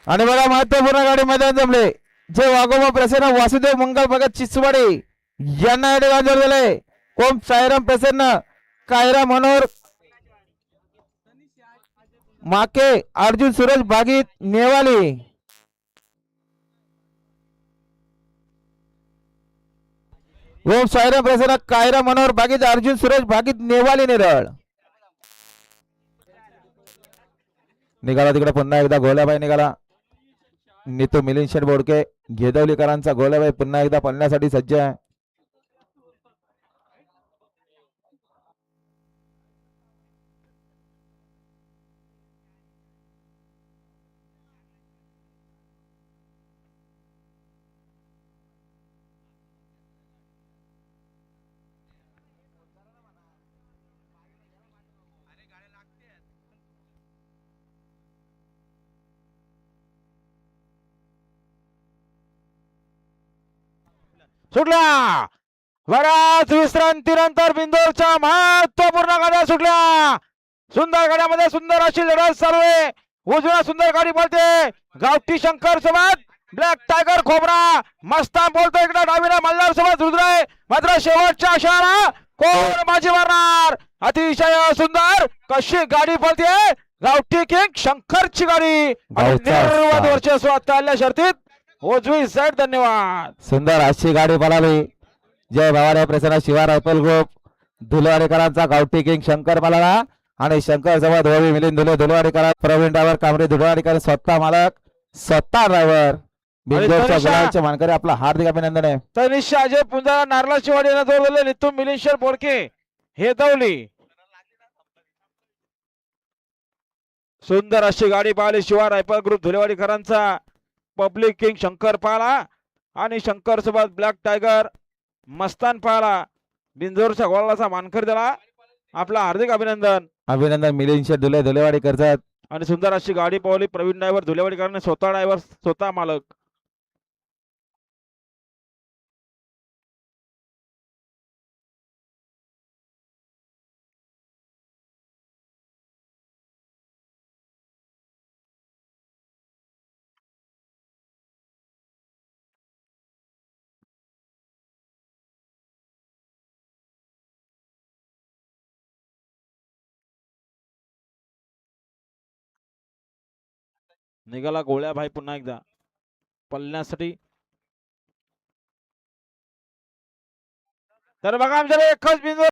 आणि बघा महत्वपूर्ण गाडी मैदान जमले जे वाघोबा प्रसन्न वासुदेव मंगल भगत चिचवाडी यांना या ठिकाणी जोडलेले ओम साईराम प्रसन्न कायरा मनोहर माके अर्जुन सूरज भागीत नेवाली ओम साईराम प्रसन्न कायरा मनोहर भागीत अर्जुन सूरज भागीत नेवाली नेरळ निघाला तिकडे पुन्हा एकदा गोल्याबाई निघाला नीतू मिलिंद शेठ बोडके घेदवलीकरांचा गोल्याबाई पुन्हा एकदा पळण्यासाठी सज्ज आहे सुटल्या बऱ्याच विश्रांतीनंतर बिंदोरच्या महत्वपूर्ण गाड्या सुटल्या सुंदर गाड्यामध्ये सुंदर अशी लढत चालू आहे उजव्या सुंदर गाडी बोलते गावठी शंकर सोबत ब्लॅक टायगर खोबरा मस्तान बोलतो इकडे डावीला मल्हार सोबत रुद्र मात्र शेवटच्या अशाला कोण बाजी मारणार अतिशय सुंदर कशी गाडी बोलते गावठी किंग शंकरची गाडी निर्वाद वर्चस्व आता शर्तीत उजवी साईड धन्यवाद सुंदर अशी गाडी पळाली जय भवानी प्रसन्न शिवा रायफल ग्रुप धुलवाडीकरांचा गावठी किंग शंकर पळाला आणि शंकर सोबत ओवी मिलिंद धुलवाडीकर प्रवीण ड्रायव्हर कामरे धुलवाडीकर स्वतः मालक स्वतः ड्रायव्हर बिंदोरच्या गुलालचे मानकरी आपला हार्दिक अभिनंदन आहे तनिष अजय पुंजारा नारला शिवाडी यांना जोडलेले नितू मिलिंद बोडके हे दौली सुंदर अशी गाडी पाहिली शिवा रायफल ग्रुप धुलेवाडीकरांचा पब्लिक किंग शंकर पाला आणि शंकर सोबत ब्लॅक टायगर मस्तान पाला बिंजोरच्या गोलाचा मानकर दिला आपला हार्दिक अभिनंदन अभिनंदन मिलिंद शेठ धुलेवाडी करतात आणि सुंदर अशी गाडी पावली प्रवीण ड्रायव्हर धुलेवाडीकरांनी स्वतः ड्रायव्हर स्वतः मालक निघाला गोळ्या भाई पुन्हा एकदा पळण्यासाठी तर बघा आमच्याकडे एकच बिंदू